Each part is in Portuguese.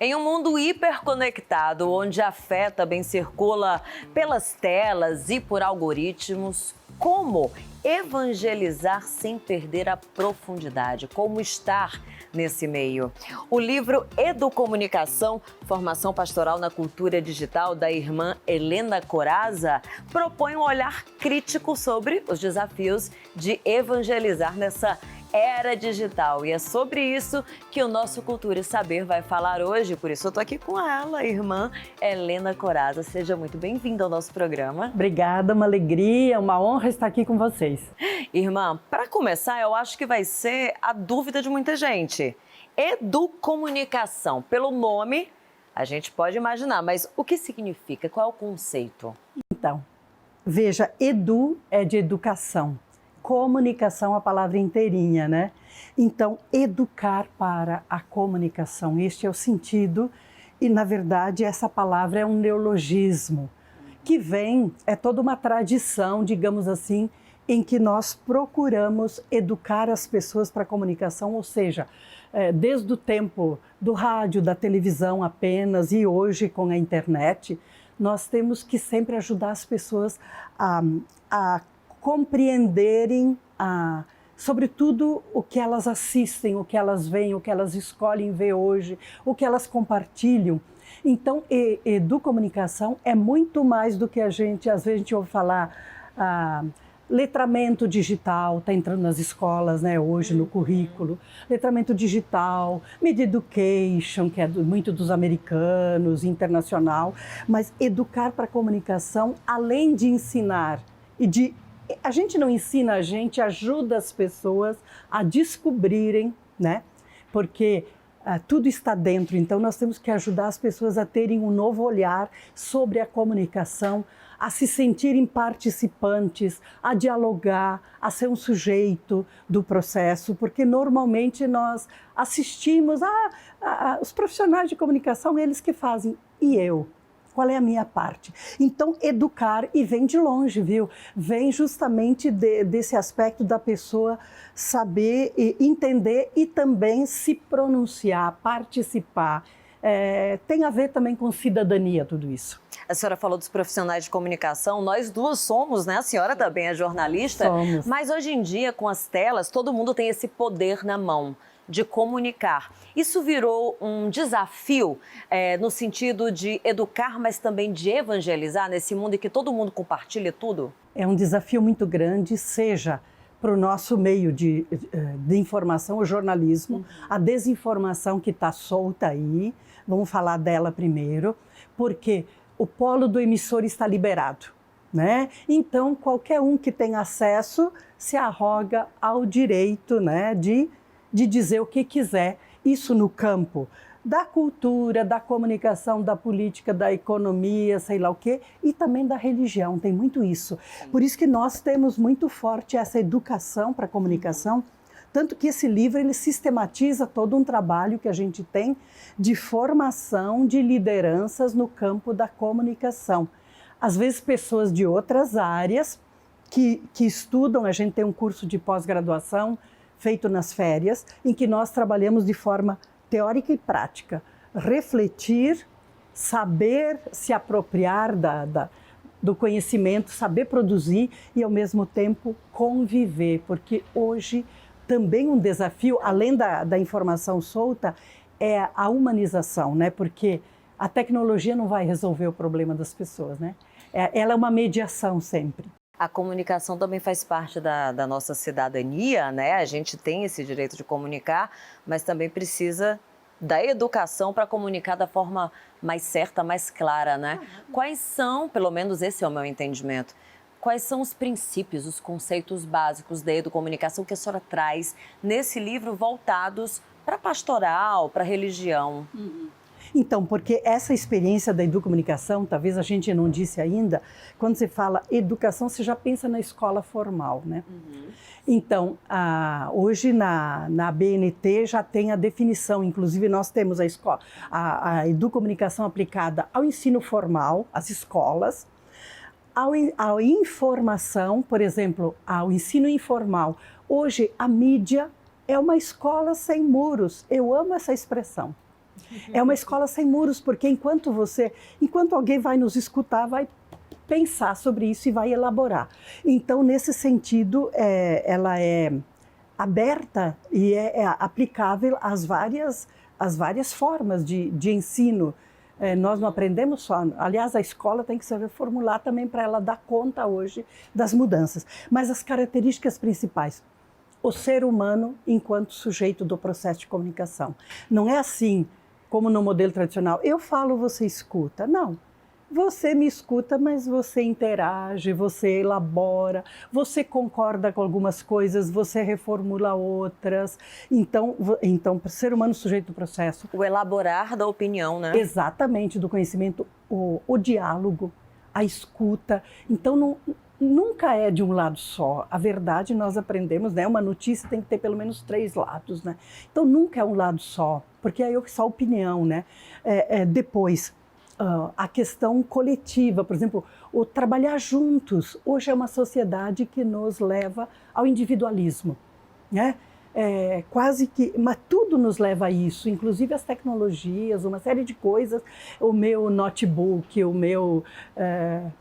Em um mundo hiperconectado, onde a fé também circula pelas telas e por algoritmos, como evangelizar sem perder a profundidade? Como estar nesse meio? O livro Educomunicação, Formação Pastoral na Cultura Digital, da irmã Helena Corazza, propõe um olhar crítico sobre os desafios de evangelizar nessa era digital. E é sobre isso que o nosso Cultura e Saber vai falar hoje. Por isso eu tô aqui com ela, a irmã Helena Corazza. Seja muito bem-vinda ao nosso programa. Obrigada, uma alegria, uma honra estar aqui com vocês. Irmã, para começar, eu acho que vai ser a dúvida de muita gente. Educomunicação, pelo nome, a gente pode imaginar, mas o que significa? Qual é o conceito? Então, veja, edu é de educação. Comunicação, a palavra inteirinha, né? Então, educar para a comunicação, este é o sentido e, na verdade, essa palavra é um neologismo que vem, é toda uma tradição, digamos assim, em que nós procuramos educar as pessoas para a comunicação, ou seja, desde o tempo do rádio, da televisão apenas e hoje com a internet, nós temos que sempre ajudar as pessoas a compreenderem, sobretudo, o que elas assistem, o que elas veem, o que elas escolhem ver hoje, o que elas compartilham. Então, educomunicação é muito mais do que às vezes a gente ouve falar, letramento digital, está entrando nas escolas, né, hoje no currículo, letramento digital, media education, que é muito dos americanos, internacional, mas educar para a comunicação, além de ensinar a gente não ensina, a gente ajuda as pessoas a descobrirem, né? Porque tudo está dentro, então nós temos que ajudar as pessoas a terem um novo olhar sobre a comunicação, a se sentirem participantes, a dialogar, a ser um sujeito do processo, porque normalmente nós assistimos os profissionais de comunicação, eles que fazem, e eu? Qual é a minha parte? Então, educar, e vem de longe, viu? Vem justamente desse aspecto da pessoa saber e entender e também se pronunciar, participar. Tem a ver também com cidadania tudo isso. A senhora falou dos profissionais de comunicação, nós duas somos, né? A senhora também é jornalista. Somos. Mas hoje em dia, com as telas, todo mundo tem esse poder na mão de comunicar. Isso virou um desafio no sentido de educar, mas também de evangelizar nesse mundo em que todo mundo compartilha tudo? É um desafio muito grande, seja para o nosso meio de informação, o jornalismo, a desinformação que está solta aí, vamos falar dela primeiro, porque o polo do emissor está liberado, né? Então, qualquer um que tem acesso se arroga ao direito, né, de dizer o que quiser, isso no campo da cultura, da comunicação, da política, da economia, sei lá o quê, e também da religião, tem muito isso. Por isso que nós temos muito forte essa educação para a comunicação, tanto que esse livro ele sistematiza todo um trabalho que a gente tem de formação de lideranças no campo da comunicação. Às vezes pessoas de outras áreas que estudam, a gente tem um curso de pós-graduação, feito nas férias, em que nós trabalhamos de forma teórica e prática. Refletir, saber se apropriar do conhecimento, saber produzir e, ao mesmo tempo, conviver. Porque hoje, também um desafio, além da informação solta, é a humanização, né? Porque a tecnologia não vai resolver o problema das pessoas, né? Ela é uma mediação sempre. A comunicação também faz parte da nossa cidadania, né? A gente tem esse direito de comunicar, mas também precisa da educação para comunicar da forma mais certa, mais clara, né? Quais são, pelo menos esse é o meu entendimento, quais são os princípios, os conceitos básicos da educomunicação que a senhora traz nesse livro voltados para pastoral, para religião? Então, porque essa experiência da educomunicação, talvez a gente não disse ainda, quando você fala educação, você já pensa na escola formal, né? Então, hoje na BNT já tem a definição, inclusive nós temos a educomunicação aplicada ao ensino formal, às escolas, à informação, por exemplo, ao ensino informal. Hoje a mídia é uma escola sem muros, eu amo essa expressão. É uma escola sem muros, porque enquanto alguém vai nos escutar, vai pensar sobre isso e vai elaborar. Então, nesse sentido, ela é aberta e é aplicável às várias formas de ensino. Nós não aprendemos só, aliás, a escola tem que se reformular também para ela dar conta hoje das mudanças. Mas as características principais, o ser humano enquanto sujeito do processo de comunicação. Não é assim como no modelo tradicional, eu falo, você escuta. Não. Você me escuta, mas você interage, você elabora, você concorda com algumas coisas, você reformula outras. Então, para o ser humano sujeito do processo... O elaborar da opinião, né? Exatamente, do conhecimento, o diálogo, a escuta. Então, nunca é de um lado só. A verdade, nós aprendemos, né? Uma notícia tem que ter pelo menos 3 lados, né? Então, nunca é um lado só, porque aí é só opinião, né? Depois... a questão coletiva, por exemplo, o trabalhar juntos. Hoje é uma sociedade que nos leva ao individualismo, né? Quase que, mas tudo nos leva a isso, inclusive as tecnologias, uma série de coisas. O meu notebook, o meu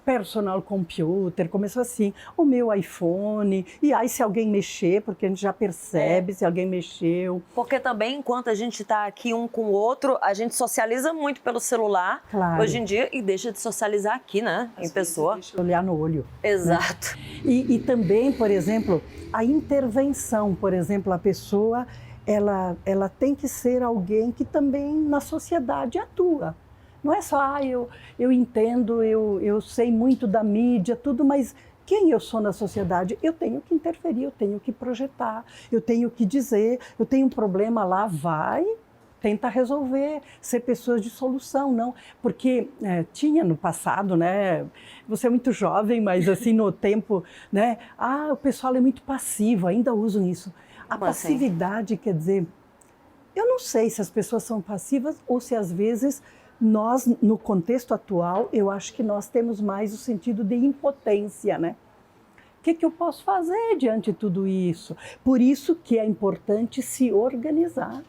personal computer, começou assim, o meu iPhone, e aí se alguém mexer, porque a gente já percebe se alguém mexeu. Porque também, enquanto a gente está aqui um com o outro, a gente socializa muito pelo celular, claro, hoje em dia, e deixa de socializar aqui, né, em pessoa. Deixa eu olhar no olho. Exato. Né? E também, por exemplo, a intervenção, por exemplo, a pessoa, ela tem que ser alguém que também na sociedade atua. Não é só, eu entendo, eu sei muito da mídia, tudo, mas quem eu sou na sociedade? Eu tenho que interferir, eu tenho que projetar, eu tenho que dizer, eu tenho um problema lá, vai, tenta resolver, ser pessoas de solução, não. Porque tinha no passado, né, você é muito jovem, mas assim no tempo, né, o pessoal é muito passivo, ainda usam isso. A passividade, quer dizer, eu não sei se as pessoas são passivas ou se às vezes nós, no contexto atual, eu acho que nós temos mais o sentido de impotência, né? O que eu posso fazer diante de tudo isso? Por isso que é importante se organizar.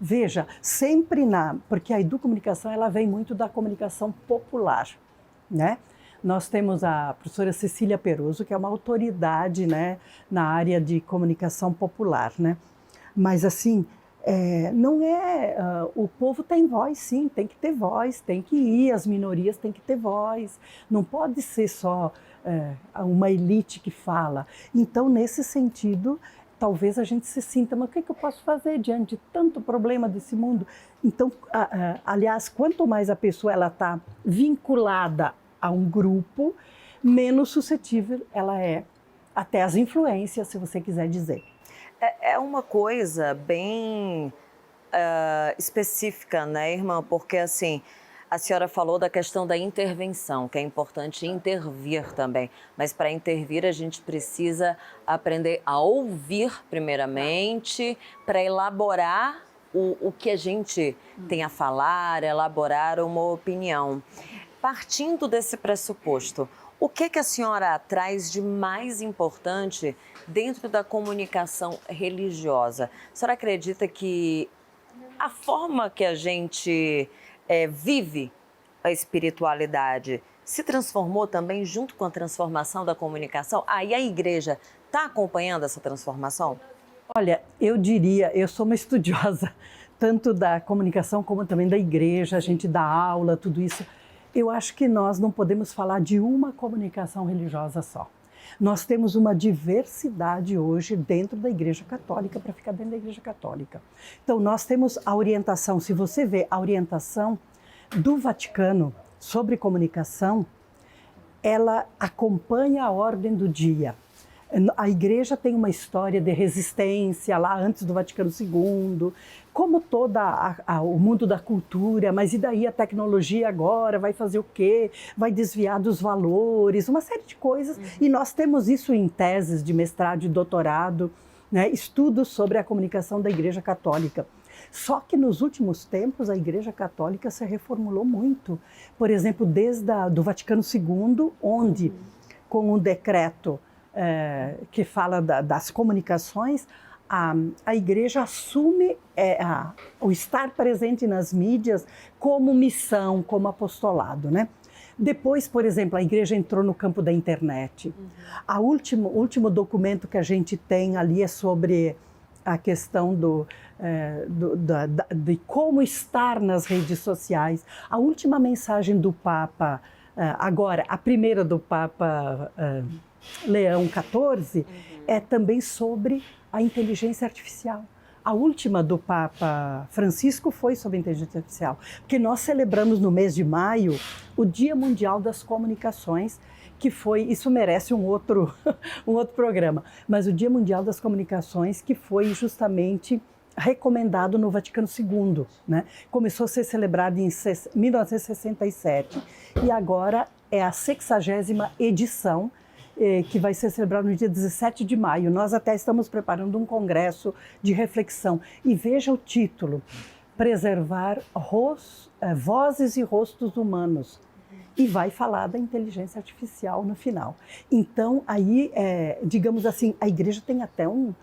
Veja, sempre porque a educomunicação ela vem muito da comunicação popular, né? Nós temos a professora Cecília Peroso, que é uma autoridade, né, na área de comunicação popular, né? Mas assim, o povo tem voz, sim, tem que ter voz, tem que ir, as minorias têm que ter voz, não pode ser só uma elite que fala. Então, nesse sentido, talvez a gente se sinta, mas o que eu posso fazer diante de tanto problema desse mundo? Então, aliás, quanto mais a pessoa está vinculada a um grupo, menos suscetível ela é até às influências, se você quiser dizer. É uma coisa bem específica, né, irmã? Porque, assim, a senhora falou da questão da intervenção, que é importante intervir também. Mas para intervir, a gente precisa aprender a ouvir primeiramente, para elaborar o que a gente tem a falar, elaborar uma opinião. Partindo desse pressuposto, o que a senhora traz de mais importante dentro da comunicação religiosa? A senhora acredita que a forma que a gente vive a espiritualidade se transformou também junto com a transformação da comunicação? Aí a igreja está acompanhando essa transformação? Olha, eu diria, eu sou uma estudiosa tanto da comunicação como também da igreja, a gente dá aula, tudo isso. Eu acho que nós não podemos falar de uma comunicação religiosa só. Nós temos uma diversidade hoje dentro da Igreja Católica, para ficar dentro da Igreja Católica. Então, nós temos a orientação, se você vê a orientação do Vaticano sobre comunicação, ela acompanha a ordem do dia. A igreja tem uma história de resistência lá antes do Vaticano II, como todo o mundo da cultura, mas e daí a tecnologia agora vai fazer o quê? Vai desviar dos valores, uma série de coisas. E nós temos isso em teses de mestrado e doutorado, né? Estudos sobre a comunicação da Igreja Católica. Só que nos últimos tempos a Igreja Católica se reformulou muito. Por exemplo, desde do Vaticano II, onde com um decreto que fala das comunicações, a igreja assume o estar presente nas mídias como missão, como apostolado, né? Depois, por exemplo, a igreja entrou no campo da internet. O último documento que a gente tem ali é sobre a questão de como estar nas redes sociais. A última mensagem do Papa, agora, a primeira do Papa Leão XIV, é também sobre a inteligência artificial. A última do Papa Francisco foi sobre a inteligência artificial, porque nós celebramos no mês de maio o Dia Mundial das Comunicações, que foi, isso merece um outro programa, mas o Dia Mundial das Comunicações, que foi justamente recomendado no Vaticano II, né? Começou a ser celebrado em 1967 e agora é a 60ª edição, que vai ser celebrado no dia 17 de maio. Nós até estamos preparando um congresso de reflexão. E veja o título, Preservar Vozes e Rostos Humanos. E vai falar da inteligência artificial no final. Então, aí, digamos assim, a igreja tem até um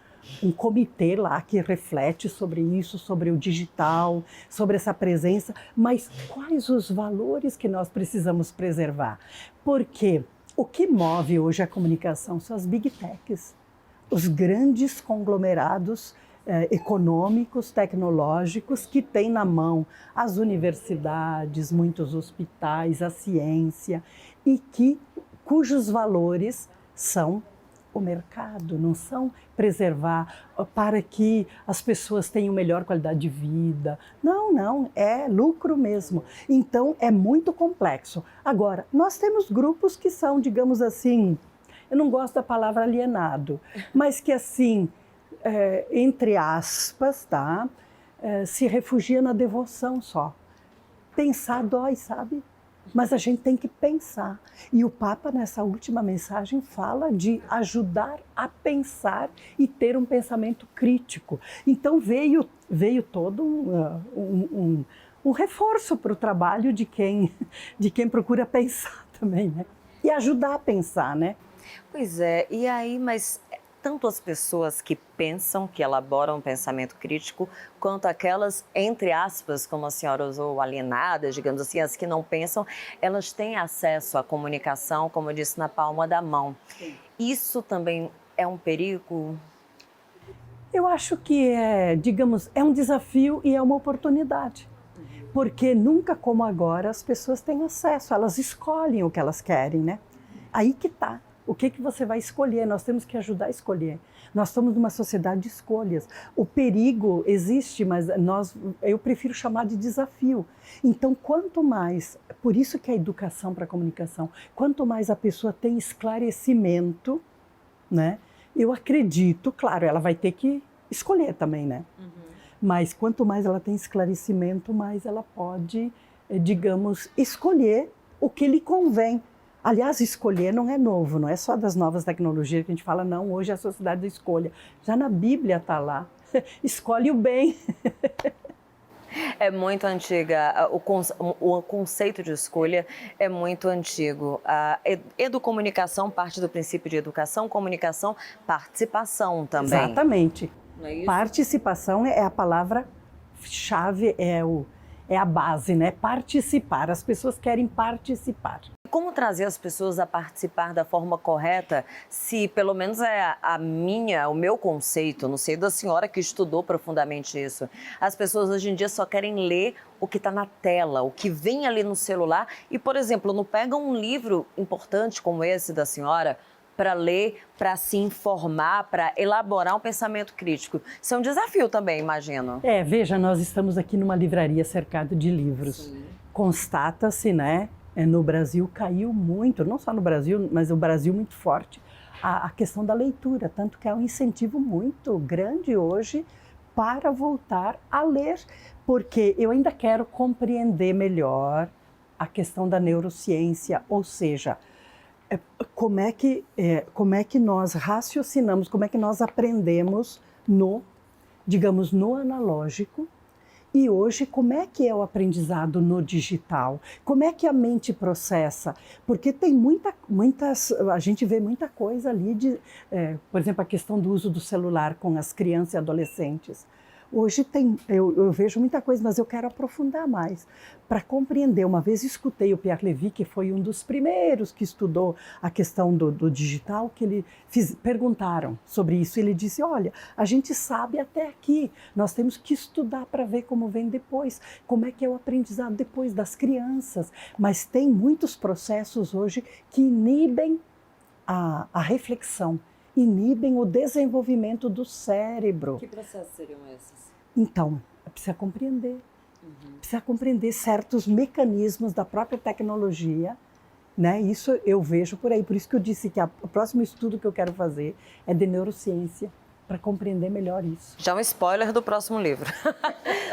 comitê lá que reflete sobre isso, sobre o digital, sobre essa presença, mas quais os valores que nós precisamos preservar? Porque o que move hoje a comunicação são as big techs, os grandes conglomerados econômicos, tecnológicos que têm na mão as universidades, muitos hospitais, a ciência e cujos valores são o mercado, não são preservar para que as pessoas tenham melhor qualidade de vida. Não, é lucro mesmo. Então, é muito complexo. Agora, nós temos grupos que são, digamos assim, eu não gosto da palavra alienado, mas que assim, entre aspas, tá? Se refugia na devoção só. Pensar dói, sabe? Mas a gente tem que pensar. E o Papa, nessa última mensagem, fala de ajudar a pensar e ter um pensamento crítico. Então veio todo um reforço para o trabalho de quem procura pensar também, né? E ajudar a pensar, né? Pois é, e aí, mas tanto as pessoas que pensam, que elaboram um pensamento crítico, quanto aquelas, entre aspas, como a senhora usou, alienadas, digamos assim, as que não pensam, elas têm acesso à comunicação, como eu disse, na palma da mão. Sim. Isso também é um perigo? Eu acho que digamos, é um desafio e é uma oportunidade. Porque nunca como agora as pessoas têm acesso, elas escolhem o que elas querem, né? Aí que tá. O que você vai escolher? Nós temos que ajudar a escolher. Nós estamos numa sociedade de escolhas. O perigo existe, mas eu prefiro chamar de desafio. Então, quanto mais, por isso que a educação para a comunicação, quanto mais a pessoa tem esclarecimento, né? Eu acredito, claro, ela vai ter que escolher também, né? Mas quanto mais ela tem esclarecimento, mais ela pode, digamos, escolher o que lhe convém. Aliás, escolher não é novo, não é só das novas tecnologias que a gente fala, não, hoje é a sociedade da escolha. Já na Bíblia está lá, escolhe o bem. É muito antiga, o conceito de escolha é muito antigo. A educomunicação parte do princípio de educação, comunicação, participação também. Exatamente. Não é isso? Participação é a palavra-chave, é a base, né? Participar, as pessoas querem participar. Como trazer as pessoas a participar da forma correta, se pelo menos o meu conceito, não sei da senhora que estudou profundamente isso, as pessoas hoje em dia só querem ler o que está na tela, o que vem ali no celular e, por exemplo, não pegam um livro importante como esse da senhora para ler, para se informar, para elaborar um pensamento crítico. Isso é um desafio também, imagino. Veja, nós estamos aqui numa livraria cercada de livros. Sim. Constata-se, né? No Brasil caiu muito, não só no Brasil, mas o Brasil muito forte, a questão da leitura, tanto que é um incentivo muito grande hoje para voltar a ler, porque eu ainda quero compreender melhor a questão da neurociência, ou seja, como é que nós raciocinamos, como é que nós aprendemos digamos, no analógico E hoje, como é que é o aprendizado no digital? Como é que a mente processa? Porque tem a gente vê muita coisa ali, por exemplo, a questão do uso do celular com as crianças e adolescentes. Hoje eu vejo muita coisa, mas eu quero aprofundar mais para compreender. Uma vez escutei o Pierre Levy, que foi um dos primeiros que estudou a questão do digital, que perguntaram sobre isso. Ele disse, olha, a gente sabe até aqui, nós temos que estudar para ver como vem depois, como é que é o aprendizado depois das crianças. Mas tem muitos processos hoje que inibem a reflexão, inibem o desenvolvimento do cérebro. Que processos seriam esses? Então, precisa compreender. Precisa compreender certos mecanismos da própria tecnologia, né? Isso eu vejo por aí. Por isso que eu disse que o próximo estudo que eu quero fazer é de neurociência, para compreender melhor isso. Já um spoiler do próximo livro.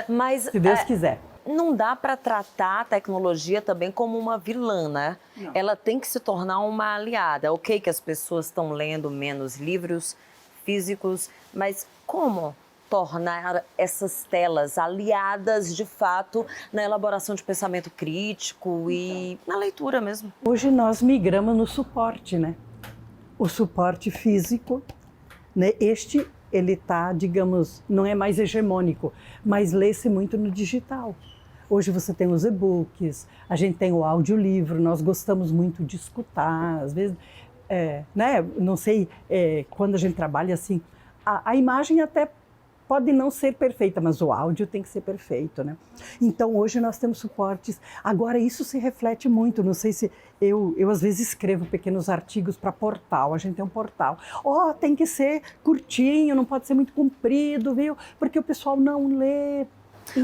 Mas, se Deus quiser. Não dá para tratar a tecnologia também como uma vilã, né? Não. Ela tem que se tornar uma aliada. Ok que as pessoas estão lendo menos livros físicos, mas como tornar essas telas aliadas, de fato, na elaboração de pensamento crítico e na leitura mesmo? Hoje nós migramos no suporte, né? O suporte físico, né? Ele está, digamos, não é mais hegemônico, mas lê-se muito no digital. Hoje você tem os e-books, a gente tem o audiolivro, nós gostamos muito de escutar, às vezes, né? Não sei, quando a gente trabalha assim, a imagem até pode não ser perfeita, mas o áudio tem que ser perfeito, né? Então hoje nós temos suportes. Agora isso se reflete muito, não sei se eu às vezes escrevo pequenos artigos para portal, a gente tem um portal. Tem que ser curtinho, não pode ser muito comprido, viu? Porque o pessoal não lê.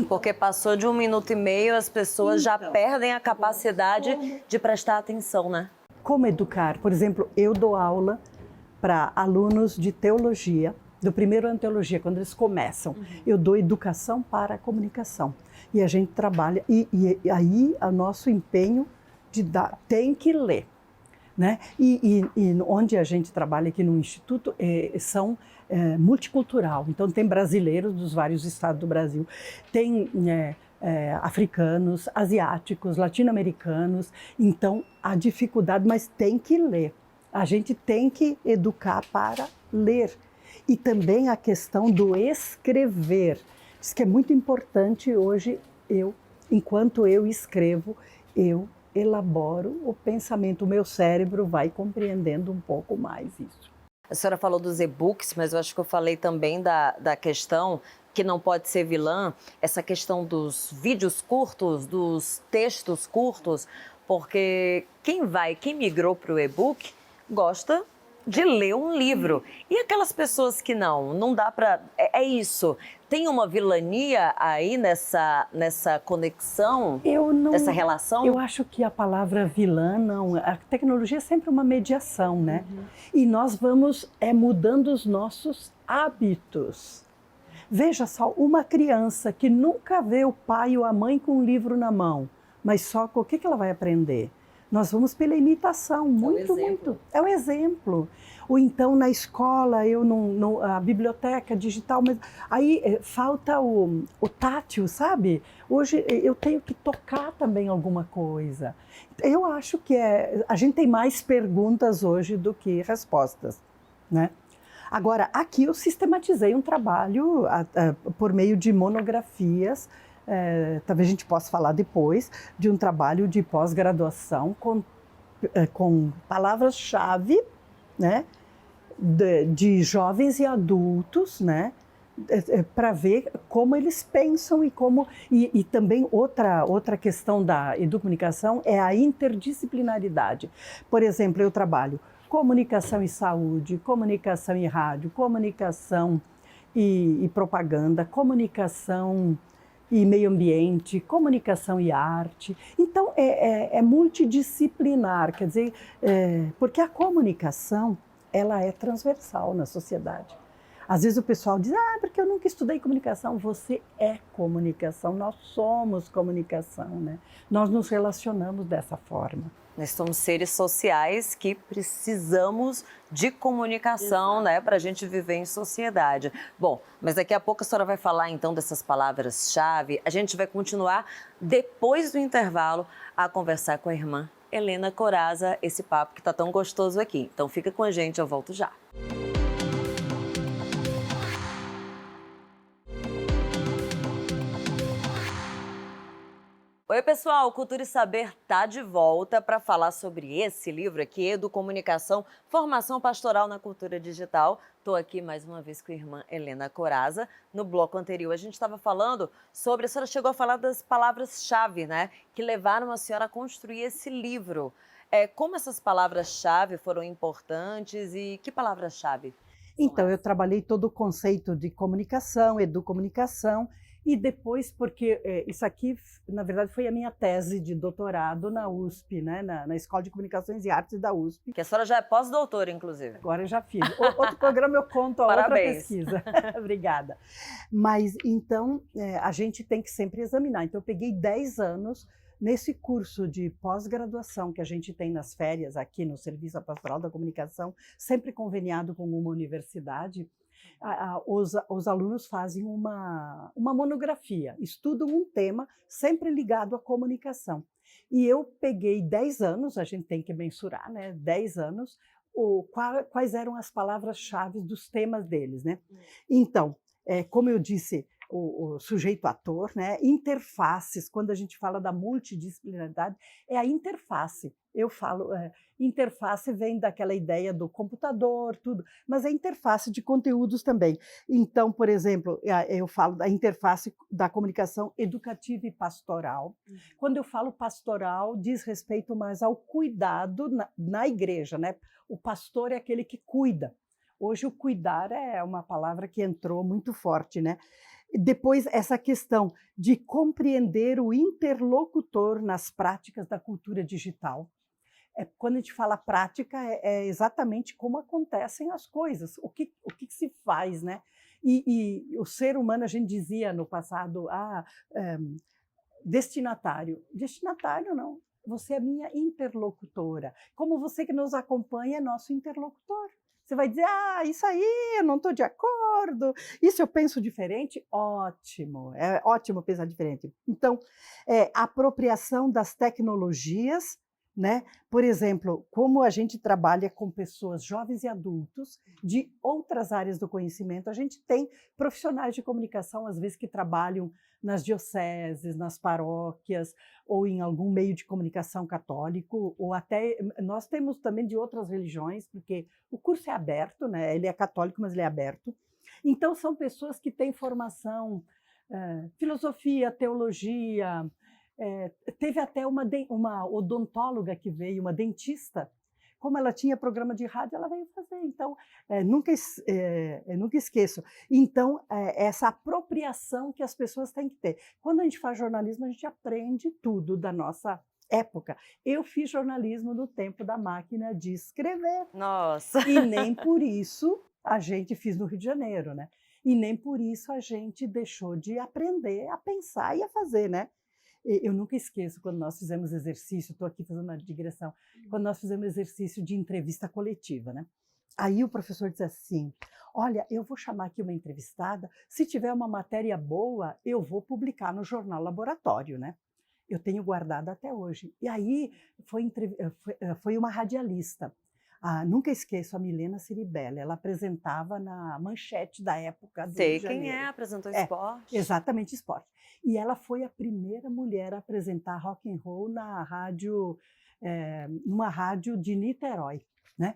Porque passou de 1 minuto e meio, as pessoas já perdem a capacidade de prestar atenção, né? Como educar? Por exemplo, eu dou aula para alunos de teologia, do primeiro ano de teologia, quando eles começam. Eu dou educação para a comunicação. E a gente trabalha, e aí o nosso empenho tem que ler. Né? E onde a gente trabalha aqui no Instituto são multicultural. Então tem brasileiros dos vários estados do Brasil, tem africanos, asiáticos, latino-americanos. Então a dificuldade, mas tem que ler. A gente tem que educar para ler. E também a questão do escrever. Diz que é muito importante hoje, enquanto eu escrevo, eu elaboro o pensamento, o meu cérebro vai compreendendo um pouco mais isso. A senhora falou dos e-books, mas eu acho que eu falei também da questão que não pode ser vilã, essa questão dos vídeos curtos, dos textos curtos, porque quem migrou para o e-book gosta de ler um livro. E aquelas pessoas que não dá para... É isso. Tem uma vilania aí nessa conexão, nessa relação? Eu acho que a palavra vilã não... A tecnologia é sempre uma mediação, né? E nós vamos mudando os nossos hábitos. Veja só, uma criança que nunca vê o pai ou a mãe com um livro na mão, mas só o que ela vai aprender? Nós vamos pela imitação, muito. É o exemplo. Ou então na escola, a biblioteca digital, mas aí falta o tátil, sabe? Hoje eu tenho que tocar também alguma coisa. Eu acho que a gente tem mais perguntas hoje do que respostas, né? Agora, aqui eu sistematizei um trabalho por meio de monografias. Talvez a gente possa falar depois de um trabalho de pós-graduação com palavras-chave, né, de jovens e adultos, né, para ver como eles pensam e também outra questão da educomunicação é a interdisciplinaridade. Por exemplo, eu trabalho comunicação e saúde, comunicação e rádio, comunicação e propaganda, comunicação e meio ambiente, comunicação e arte. Então, é multidisciplinar, quer dizer, porque a comunicação, ela é transversal na sociedade. Às vezes o pessoal diz, porque eu nunca estudei comunicação. Você é comunicação, nós somos comunicação, né? Nós nos relacionamos dessa forma. Nós somos seres sociais que precisamos de comunicação, né, para a gente viver em sociedade. Bom, mas daqui a pouco a senhora vai falar então dessas palavras-chave. A gente vai continuar depois do intervalo a conversar com a irmã Helena Corazza, esse papo que está tão gostoso aqui. Então fica com a gente, eu volto já. Oi, pessoal, Cultura e Saber tá de volta para falar sobre esse livro aqui, Educomunicação, Formação Pastoral na Cultura Digital. Estou aqui mais uma vez com a irmã Helena Corazza. No bloco anterior a gente estava falando sobre, a senhora chegou a falar das palavras-chave, né, que levaram a senhora a construir esse livro. Como essas palavras-chave foram importantes e que palavras-chave? Então, eu trabalhei todo o conceito de comunicação, educomunicação, e depois, porque isso aqui, na verdade, foi a minha tese de doutorado na USP, né, na Escola de Comunicações e Artes da USP. Que a senhora já é pós-doutora, inclusive. Agora eu já fiz. Outro programa eu conto a outra pesquisa. Obrigada. Mas, então, a gente tem que sempre examinar. Então, eu peguei 10 anos nesse curso de pós-graduação que a gente tem nas férias aqui no Serviço Pastoral da Comunicação, sempre conveniado com uma universidade. Os alunos fazem uma monografia, estudam um tema sempre ligado à comunicação. E eu peguei 10 anos, a gente tem que mensurar, né? 10 anos, quais eram as palavras-chave dos temas deles, né? Então, como eu disse, o sujeito ator, né? Interfaces, quando a gente fala da multidisciplinaridade, é a interface. Eu falo, interface vem daquela ideia do computador, tudo, mas é interface de conteúdos também. Então, por exemplo, eu falo da interface da comunicação educativa e pastoral. Quando eu falo pastoral, diz respeito mais ao cuidado na igreja, né? O pastor é aquele que cuida. Hoje o cuidar é uma palavra que entrou muito forte, né? Depois, essa questão de compreender o interlocutor nas práticas da cultura digital. Quando a gente fala prática, é exatamente como acontecem as coisas, o que se faz, né? E o ser humano, a gente dizia no passado, destinatário. Destinatário não, você é minha interlocutora. Como você que nos acompanha é nosso interlocutor. Você vai dizer, isso aí eu não estou de acordo, isso eu penso diferente, ótimo, é ótimo pensar diferente. Então, a apropriação das tecnologias, né? Por exemplo, como a gente trabalha com pessoas jovens e adultos de outras áreas do conhecimento, a gente tem profissionais de comunicação, às vezes, que trabalham nas dioceses, nas paróquias, ou em algum meio de comunicação católico, ou até nós temos também de outras religiões, porque o curso é aberto, né? Ele é católico, mas ele é aberto. Então, são pessoas que têm formação, filosofia, teologia. Teve até uma odontóloga que veio, uma dentista. Como ela tinha programa de rádio, ela veio fazer. Então, nunca esqueço. Então, essa apropriação que as pessoas têm que ter. Quando a gente faz jornalismo, a gente aprende tudo da nossa época. Eu fiz jornalismo no tempo da máquina de escrever. Nossa! E nem por isso a gente fez no Rio de Janeiro, né? E nem por isso a gente deixou de aprender a pensar e a fazer, né? Eu nunca esqueço quando nós fizemos exercício, estou aqui fazendo uma digressão, quando nós fizemos exercício de entrevista coletiva, né? Aí o professor disse assim, olha, eu vou chamar aqui uma entrevistada, se tiver uma matéria boa, eu vou publicar no jornal Laboratório, né? Eu tenho guardado até hoje. E aí foi uma radialista. Nunca esqueço a Milena Ciribelli, ela apresentava na Manchete da época do Rio de Janeiro. Sei quem apresentou esporte. Exatamente, esporte. E ela foi a primeira mulher a apresentar rock and roll na rádio, numa rádio de Niterói, né?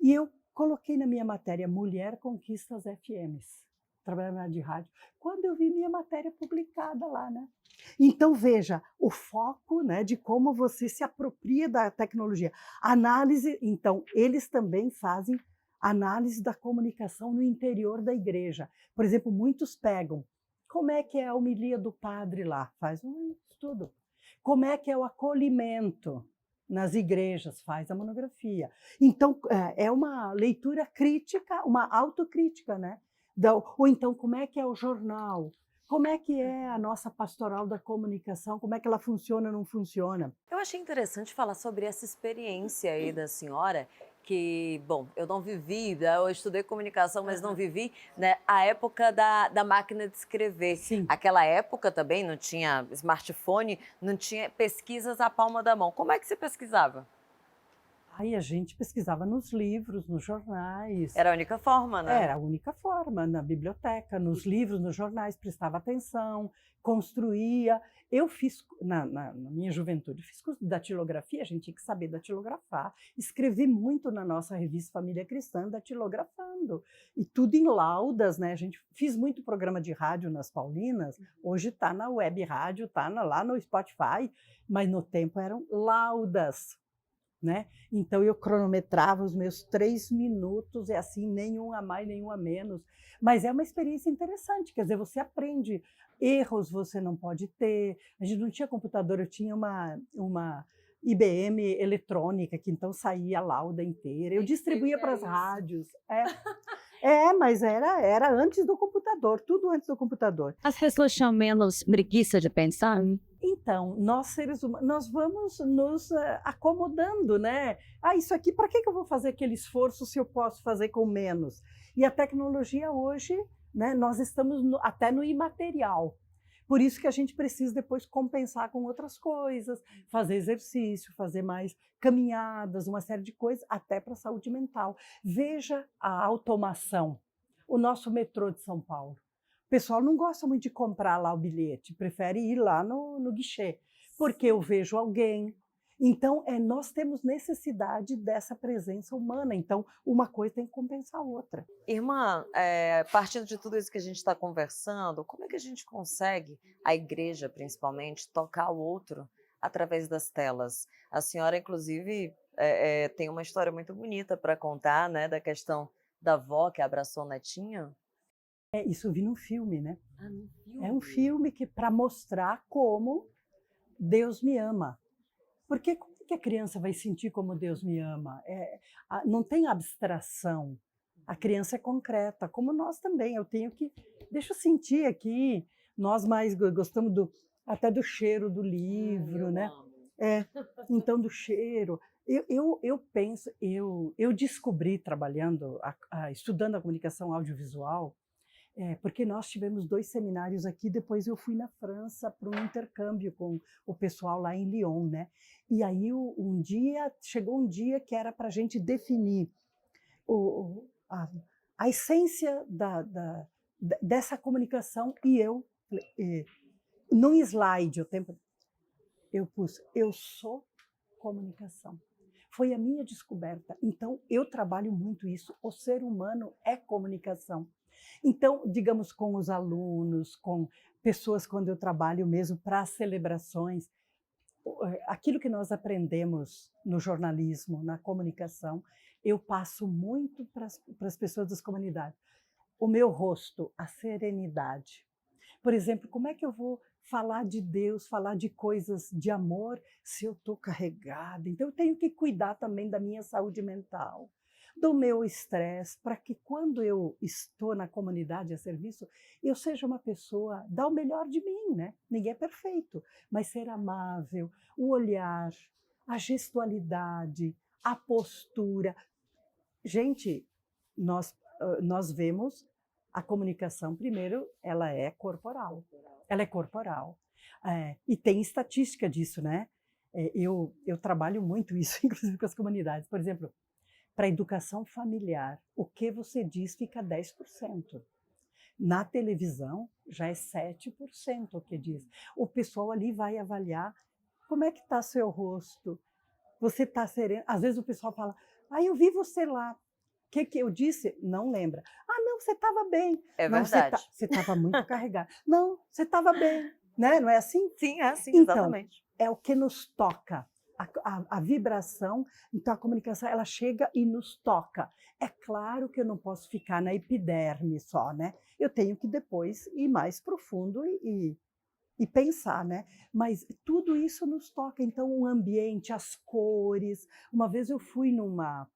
E eu coloquei na minha matéria Mulher Conquista as FMs, trabalhando na de rádio, quando eu vi minha matéria publicada lá, né? Então, veja, o foco, né, de como você se apropria da tecnologia. Análise, então, eles também fazem análise da comunicação no interior da igreja. Por exemplo, muitos pegam, como é que é a homilia do padre lá? Faz um estudo. Como é que é o acolhimento nas igrejas? Faz a monografia. Então, é uma leitura crítica, uma autocrítica, né? Ou então, como é que é o jornal? Como é que é a nossa pastoral da comunicação? Como é que ela funciona ou não funciona? Eu achei interessante falar sobre essa experiência aí da senhora, que, bom, eu não vivi, né, eu estudei comunicação, mas não vivi, né, a época da máquina de escrever. Sim. Aquela época também não tinha smartphone, não tinha pesquisas à palma da mão. Como é que você pesquisava? Aí a gente pesquisava nos livros, nos jornais. Era a única forma, né? Era a única forma, na biblioteca, nos livros, nos jornais, prestava atenção, construía. Eu fiz, na minha juventude, fiz curso de datilografia, a gente tinha que saber datilografar. Escrevi muito na nossa revista Família Cristã, datilografando. E tudo em laudas, né? A gente fiz muito programa de rádio nas Paulinas, hoje está na web rádio, está lá no Spotify, mas no tempo eram laudas. Né? Então eu cronometrava os meus 3 minutos, é assim, nenhum a mais, nenhum a menos. Mas é uma experiência interessante, quer dizer, você aprende, erros você não pode ter. A gente não tinha computador, eu tinha uma IBM eletrônica, que então saía a lauda inteira. Eu distribuía para as rádios. Mas era antes do computador, tudo antes do computador. As pessoas tinham menos preguiça de pensar? Então, nós seres humanos, nós vamos nos acomodando, né? Isso aqui, para que eu vou fazer aquele esforço se eu posso fazer com menos? E a tecnologia hoje, né, nós estamos até no imaterial. Por isso que a gente precisa depois compensar com outras coisas, fazer exercício, fazer mais caminhadas, uma série de coisas, até para a saúde mental. Veja a automação. O nosso metrô de São Paulo. O pessoal não gosta muito de comprar lá o bilhete, prefere ir lá no guichê, porque eu vejo alguém. Então, nós temos necessidade dessa presença humana. Então, uma coisa tem que compensar a outra. Irmã, partindo de tudo isso que a gente está conversando, como é que a gente consegue, a igreja principalmente, tocar o outro através das telas? A senhora, inclusive, tem uma história muito bonita para contar, né, da questão da avó que abraçou o netinho. Isso eu vi num filme, né? No filme. É um filme que para mostrar como Deus me ama. Porque como que a criança vai sentir como Deus me ama? Não tem abstração. A criança é concreta, como nós também. Deixa eu sentir aqui. Nós mais gostamos até do cheiro do livro, né? Então do cheiro. Eu penso, eu descobri trabalhando, estudando a comunicação audiovisual. Porque nós tivemos 2 seminários aqui, depois eu fui na França para um intercâmbio com o pessoal lá em Lyon, né? E aí chegou um dia que era para a gente definir a essência dessa comunicação, e eu, num slide, eu pus, eu sou comunicação. Foi a minha descoberta. Então, eu trabalho muito isso. O ser humano é comunicação. Então, digamos, com os alunos, com pessoas quando eu trabalho mesmo para as celebrações, aquilo que nós aprendemos no jornalismo, na comunicação, eu passo muito para as pessoas das comunidades. O meu rosto, a serenidade. Por exemplo, como é que eu vou falar de Deus, falar de coisas de amor, se eu estou carregada? Então, eu tenho que cuidar também da minha saúde mental, do meu estresse, para que quando eu estou na comunidade a serviço, eu seja uma pessoa, dar o melhor de mim, né? Ninguém é perfeito, mas ser amável, o olhar, a gestualidade, a postura. Gente, nós vemos a comunicação, primeiro, ela é corporal. Ela é corporal. E tem estatística disso, né? Eu trabalho muito isso, inclusive com as comunidades. Por exemplo, para a educação familiar, o que você diz fica 10%. Na televisão, já é 7% o que diz. O pessoal ali vai avaliar como é que está seu rosto. Você está sereno. Às vezes o pessoal fala, eu vi você lá. O que eu disse? Não lembra. Não, você estava bem. É não, verdade. Você estava muito carregado. Não, você estava bem. Né? Não é assim? Sim, é assim, então, exatamente. É o que nos toca. A vibração, então a comunicação, ela chega e nos toca. É claro que eu não posso ficar na epiderme só, né? Eu tenho que depois ir mais profundo e pensar, né? Mas tudo isso nos toca. Então, o ambiente, as cores. Uma vez eu fui numa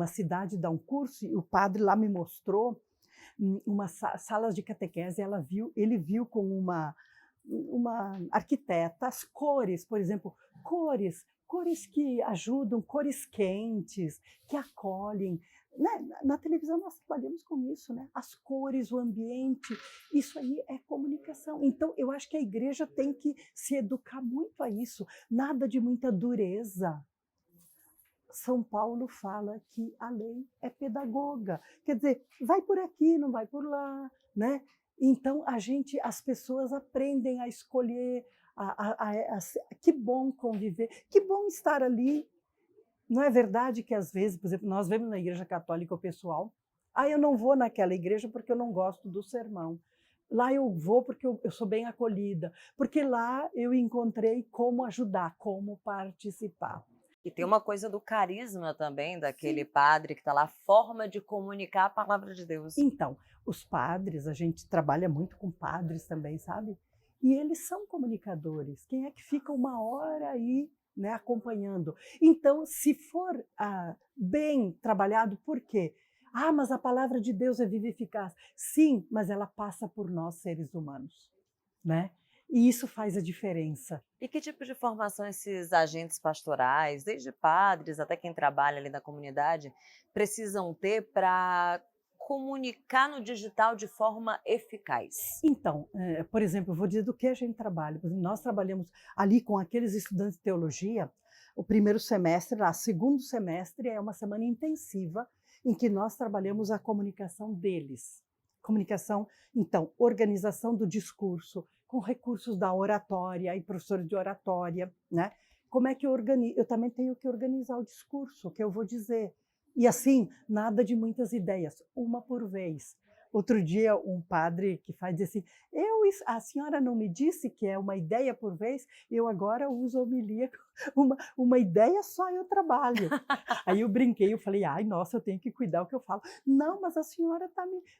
cidade dar um curso e o padre lá me mostrou salas de catequese, ele viu com uma arquiteta as cores, por exemplo, cores que ajudam, cores quentes, que acolhem. Né? Na televisão nós trabalhamos com isso, né? As cores, o ambiente, isso aí é comunicação. Então, eu acho que a igreja tem que se educar muito a isso, nada de muita dureza. São Paulo fala que a lei é pedagoga, quer dizer, vai por aqui, não vai por lá, né? Então, as pessoas aprendem a escolher, que bom conviver, que bom estar ali. Não é verdade que, às vezes, por exemplo, nós vemos na Igreja Católica o pessoal, eu não vou naquela igreja porque eu não gosto do sermão. Lá eu vou porque eu sou bem acolhida, porque lá eu encontrei como ajudar, como participar. E tem uma coisa do carisma também, daquele padre que está lá, a forma de comunicar a palavra de Deus. Então, os padres, a gente trabalha muito com padres também, sabe? E eles são comunicadores. Quem é que fica uma hora aí, né, acompanhando? Então, se for bem trabalhado, por quê? Mas a palavra de Deus é viva e eficaz. Sim, mas ela passa por nós, seres humanos, né? E isso faz a diferença. E que tipo de formação esses agentes pastorais, desde padres até quem trabalha ali na comunidade, precisam ter para comunicar no digital de forma eficaz? Então, por exemplo, eu vou dizer do que a gente trabalha. Por exemplo, nós trabalhamos ali com aqueles estudantes de teologia, o primeiro semestre, o segundo semestre é uma semana intensiva em que nós trabalhamos a comunicação deles. Comunicação, então, organização do discurso, com recursos da oratória e professores de oratória, né? Como é que eu organizo? Eu também tenho que organizar o discurso, o que eu vou dizer. E assim, nada de muitas ideias, uma por vez. Outro dia, um padre que faz assim, a senhora não me disse que é uma ideia por vez, eu agora uso homilia, uma ideia só eu trabalho. Aí eu brinquei, eu falei, nossa, eu tenho que cuidar o que eu falo. Não, mas a senhora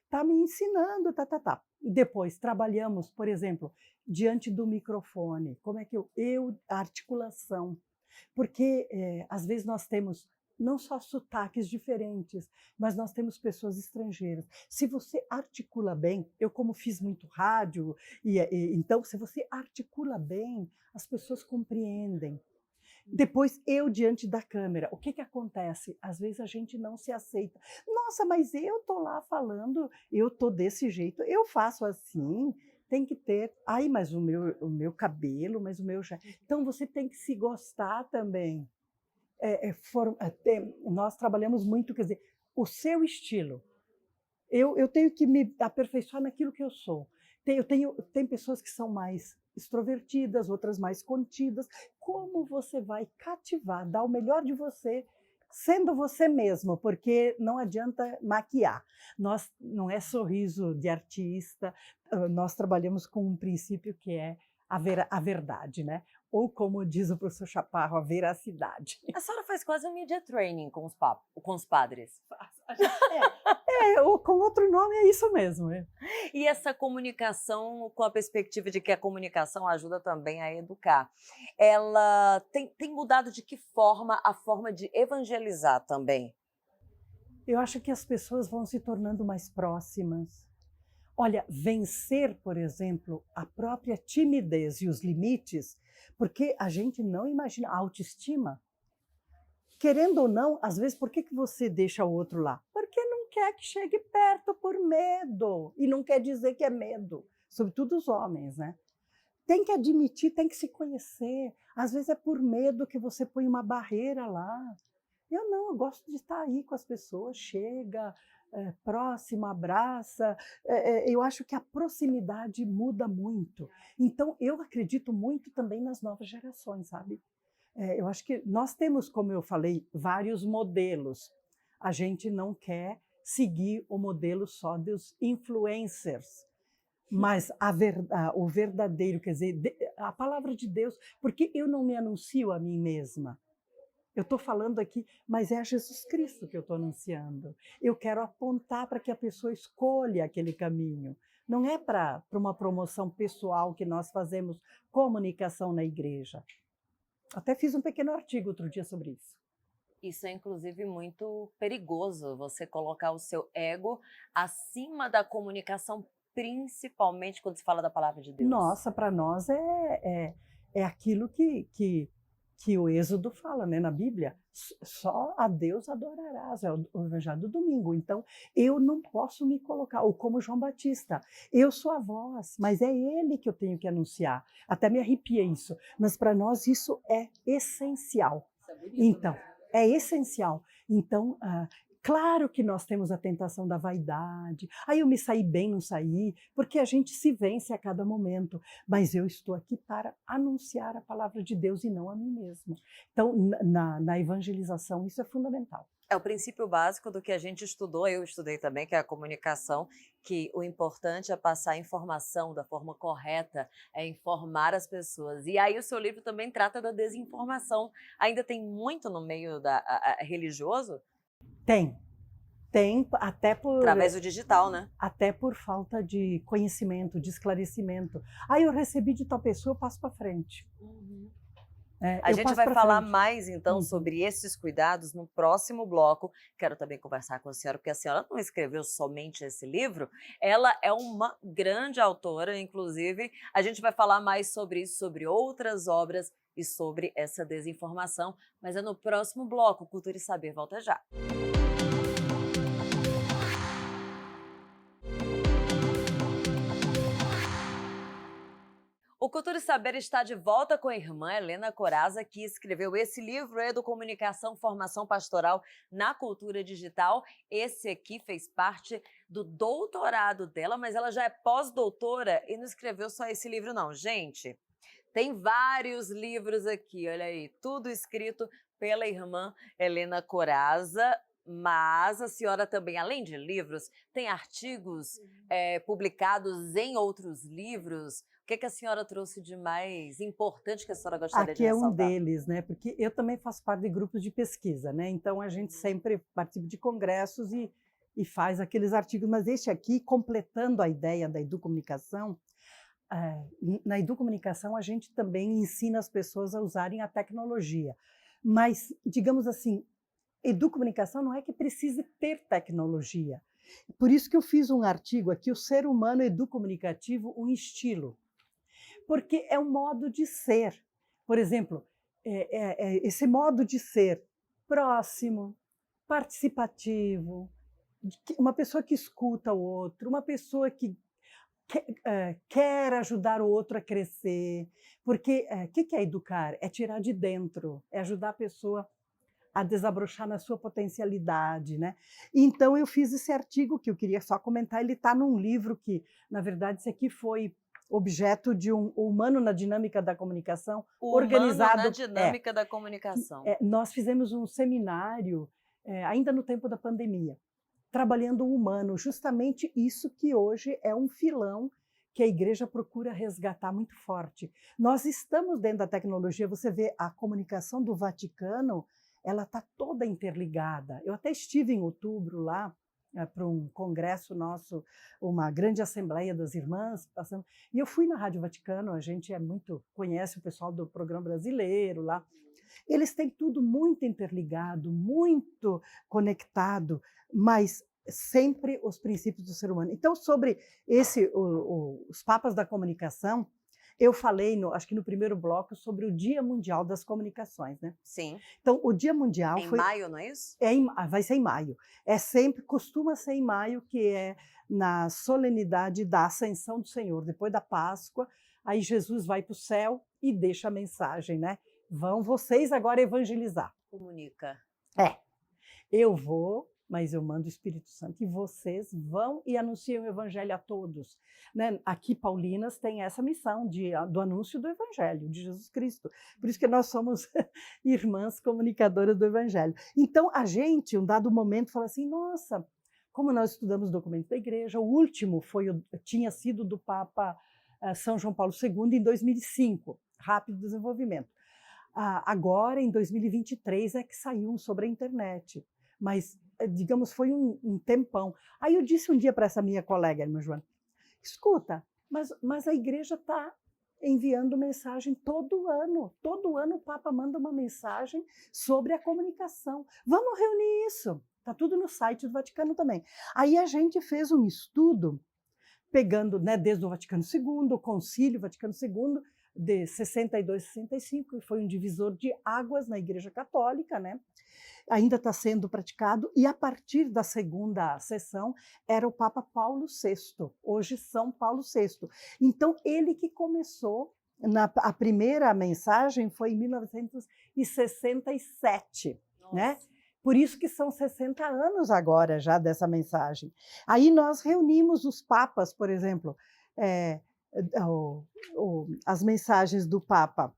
tá me ensinando, tá. Depois, trabalhamos, por exemplo, diante do microfone, como é que a articulação. Porque, às vezes, nós temos não só sotaques diferentes, mas nós temos pessoas estrangeiras. Se você articula bem, eu como fiz muito rádio, então se você articula bem, as pessoas compreendem. Depois, eu diante da câmera, o que acontece? Às vezes a gente não se aceita. Nossa, mas eu tô lá falando, eu tô desse jeito, eu faço assim, tem que ter. Mas o meu cabelo, mas o meu... Então você tem que se gostar também. Nós trabalhamos muito, quer dizer, o seu estilo. Eu tenho que me aperfeiçoar naquilo que eu sou. Tem pessoas que são mais extrovertidas, outras mais contidas. Como você vai cativar, dar o melhor de você, sendo você mesmo, porque não adianta maquiar. Não é sorriso de artista, nós trabalhamos com um princípio que é a verdade, né? Ou como diz o professor Chaparro, a veracidade. A senhora faz quase um media training com os padres. Ou com outro nome é isso mesmo. E essa comunicação, com a perspectiva de que a comunicação ajuda também a educar, ela tem mudado de que forma a forma de evangelizar também? Eu acho que as pessoas vão se tornando mais próximas. Olha, vencer, por exemplo, a própria timidez e os limites, porque a gente não imagina a autoestima. Querendo ou não, às vezes, por que você deixa o outro lá? Porque não quer que chegue perto por medo. E não quer dizer que é medo, sobretudo os homens, né? Tem que admitir, tem que se conhecer. Às vezes é por medo que você põe uma barreira lá. Eu gosto de estar aí com as pessoas, chega, próximo, abraça. Eu acho que a proximidade muda muito. Então, eu acredito muito também nas novas gerações, sabe? Eu acho que nós temos, como eu falei, vários modelos. A gente não quer seguir o modelo só dos influencers, mas o verdadeiro, quer dizer, a palavra de Deus, porque eu não me anuncio a mim mesma. Eu estou falando aqui, mas é a Jesus Cristo que eu estou anunciando. Eu quero apontar para que a pessoa escolha aquele caminho. Não é para uma promoção pessoal que nós fazemos comunicação na igreja. Até fiz um pequeno artigo outro dia sobre isso. Isso é, inclusive, muito perigoso, você colocar o seu ego acima da comunicação, principalmente quando se fala da palavra de Deus. Nossa, para nós é aquilo que o Êxodo fala, né, na Bíblia. Só a Deus adorarás, é o Evangelho do domingo. Então, eu não posso me colocar, ou como João Batista, eu sou a voz, mas é ele que eu tenho que anunciar. Até me arrepia isso, mas para nós isso é essencial. Então, é essencial. Então, claro que nós temos a tentação da vaidade. Aí eu me saí bem, não saí, porque a gente se vence a cada momento. Mas eu estou aqui para anunciar a palavra de Deus e não a mim mesma. Então, na evangelização, isso é fundamental. É o princípio básico do que a gente estudou, eu estudei também, que é a comunicação, que o importante é passar a informação da forma correta, é informar as pessoas. E aí o seu livro também trata da desinformação. Ainda tem muito no meio religioso? Tem até por... Através do digital, né? Até por falta de conhecimento, de esclarecimento. Aí eu recebi de tal pessoa, eu passo para frente. A gente vai falar mais, então, sobre esses cuidados no próximo bloco. Quero também conversar com a senhora, porque a senhora não escreveu somente esse livro, ela é uma grande autora, inclusive. A gente vai falar mais sobre isso, sobre outras obras e sobre essa desinformação, mas é no próximo bloco. Cultura e Saber volta já. O Cultura e Saber está de volta com a irmã Helena Corazza, que escreveu esse livro, Educomunicação, Formação Pastoral na Cultura Digital. Esse aqui fez parte do doutorado dela, mas ela já é pós-doutora e não escreveu só esse livro não, gente. Tem vários livros aqui, olha aí, tudo escrito pela irmã Helena Corazza. Mas a senhora também, além de livros, tem artigos publicados em outros livros. O que a senhora trouxe de mais importante que a senhora gostaria de ressaltar? Aqui é um deles, né? Porque eu também faço parte de grupos de pesquisa, né? Então a gente sempre participa de congressos e faz aqueles artigos. Mas este aqui, completando a ideia da educomunicação, na educomunicação a gente também ensina as pessoas a usarem a tecnologia. Mas, digamos assim, educomunicação não é que precise ter tecnologia. Por isso que eu fiz um artigo aqui, o ser humano educomunicativo, um estilo. Porque é um modo de ser. Por exemplo, esse modo de ser próximo, participativo, uma pessoa que escuta o outro, uma pessoa que quer ajudar o outro a crescer. Porque o que é educar? É tirar de dentro, é ajudar a pessoa a desabrochar na sua potencialidade, né? Então eu fiz esse artigo que eu queria só comentar, ele está num livro que, na verdade, esse aqui foi objeto de um Humano na Dinâmica da Comunicação, organizado... Humano na Dinâmica da Comunicação. Nós fizemos um seminário, ainda no tempo da pandemia, trabalhando o humano, justamente isso que hoje é um filão que a igreja procura resgatar muito forte. Nós estamos dentro da tecnologia, você vê a comunicação do Vaticano, ela está toda interligada. Eu até estive em outubro lá, para um congresso nosso, uma grande assembleia das irmãs, passando, e eu fui na Rádio Vaticano, a gente conhece o pessoal do programa brasileiro lá. Eles têm tudo muito interligado, muito conectado, mas sempre os princípios do ser humano. Então, sobre os Papas da Comunicação, eu falei, acho que no primeiro bloco, sobre o Dia Mundial das Comunicações, né? Sim. Então, o Dia Mundial foi... Em maio, não é isso? Vai ser em maio. Costuma ser em maio, que é na solenidade da Ascensão do Senhor, depois da Páscoa, aí Jesus vai para o céu e deixa a mensagem, né? Vão vocês agora evangelizar. Comunica. Eu vou, mas eu mando o Espírito Santo e vocês vão e anunciam o Evangelho a todos. Né? Aqui, Paulinas tem essa missão do anúncio do Evangelho, de Jesus Cristo. Por isso que nós somos irmãs comunicadoras do Evangelho. Então, a gente, um dado momento, fala assim, nossa, como nós estudamos documentos da igreja, o último tinha sido do Papa São João Paulo II em 2005, rápido desenvolvimento. Agora, em 2023, é que saiu um sobre a internet, mas digamos, foi um tempão. Aí eu disse um dia para essa minha colega, irmã Joana, escuta, mas a igreja está enviando mensagem todo ano. Todo ano o Papa manda uma mensagem sobre a comunicação. Vamos reunir isso. Está tudo no site do Vaticano também. Aí a gente fez um estudo, pegando, né, desde o Vaticano II, o Concílio Vaticano II, de 62 e 65, e foi um divisor de águas na Igreja Católica, né? Ainda está sendo praticado, e a partir da segunda sessão era o Papa Paulo VI, hoje São Paulo VI. Então, ele que começou, a primeira mensagem foi em 1967, né? Por isso que são 60 anos agora já dessa mensagem. Aí nós reunimos os papas, por exemplo, as mensagens do Papa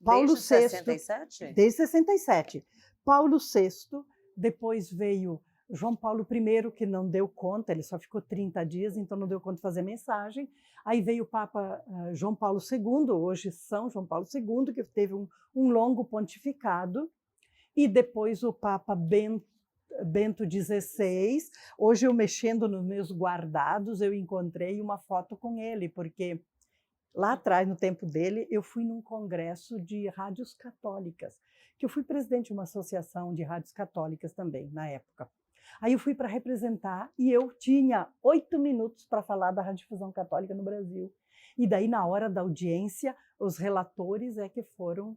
Paulo Desde VI, 67? desde 67. Paulo VI, depois veio João Paulo I, que não deu conta, ele só ficou 30 dias, então não deu conta de fazer mensagem. Aí veio o Papa João Paulo II, hoje São João Paulo II, que teve um longo pontificado. E depois o Papa Bento XVI. Hoje, eu mexendo nos meus guardados, eu encontrei uma foto com ele, porque lá atrás, no tempo dele, eu fui num congresso de rádios católicas, que eu fui presidente de uma associação de rádios católicas também, na época. Aí eu fui para representar e eu tinha 8 minutos para falar da radiodifusão católica no Brasil. E daí, na hora da audiência, os relatores que foram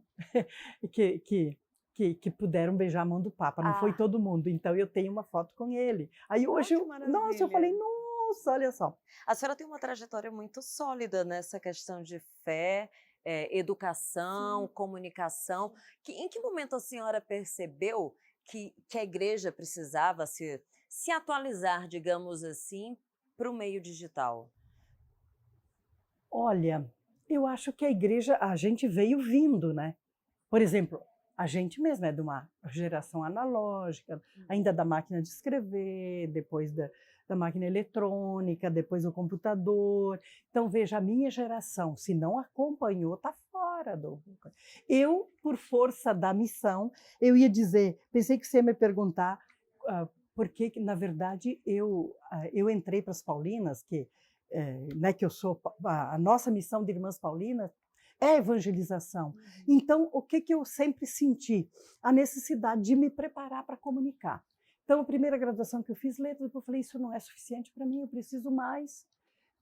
que puderam beijar a mão do Papa, não foi todo mundo. Então eu tenho uma foto com ele. Aí hoje, nossa, eu falei, nossa, olha só. A senhora tem uma trajetória muito sólida nessa questão de fé, educação, comunicação. Em que momento a senhora percebeu que a igreja precisava se atualizar, digamos assim, para o meio digital? Olha, eu acho que a gente veio vindo, né? Por exemplo, a gente mesmo é de uma geração analógica, ainda da máquina de escrever, depois da máquina eletrônica, depois do computador. Então, veja, a minha geração, se não acompanhou, está fora do... Eu, por força da missão, eu ia dizer, pensei que você ia me perguntar, porque, na verdade, eu entrei para as Paulinas, que eu sou a nossa missão de Irmãs Paulinas, é evangelização. Então, o que eu sempre senti? A necessidade de me preparar para comunicar. Então, a primeira graduação que eu fiz, letras, eu falei, isso não é suficiente para mim, eu preciso mais.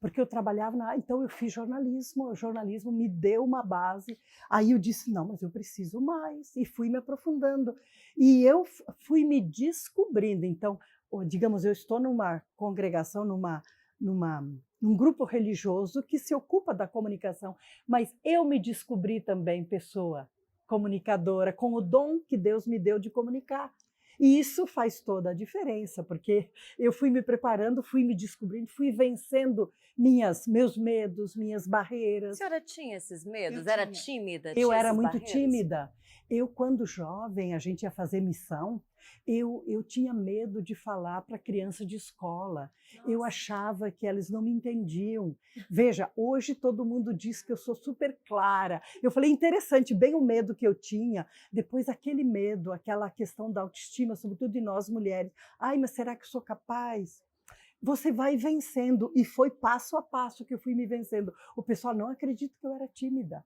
Porque eu trabalhava então eu fiz jornalismo, o jornalismo me deu uma base. Aí eu disse, não, mas eu preciso mais. E fui me aprofundando. E eu fui me descobrindo. Então, digamos, eu estou numa congregação, num grupo religioso que se ocupa da comunicação, mas eu me descobri também pessoa comunicadora, com o dom que Deus me deu de comunicar. E isso faz toda a diferença, porque eu fui me preparando, fui me descobrindo, fui vencendo meus medos, minhas barreiras. A senhora tinha esses medos? Era tímida? Eu era muito tímida. Eu, quando jovem, a gente ia fazer missão, eu tinha medo de falar para criança de escola. Nossa. Eu achava que elas não me entendiam. Veja, hoje todo mundo diz que eu sou super clara. Eu falei, interessante, bem o medo que eu tinha. Depois aquele medo, aquela questão da autoestima, sobretudo de nós mulheres. Ai, mas será que eu sou capaz? Você vai vencendo, e foi passo a passo que eu fui me vencendo. O pessoal não acredita que eu era tímida.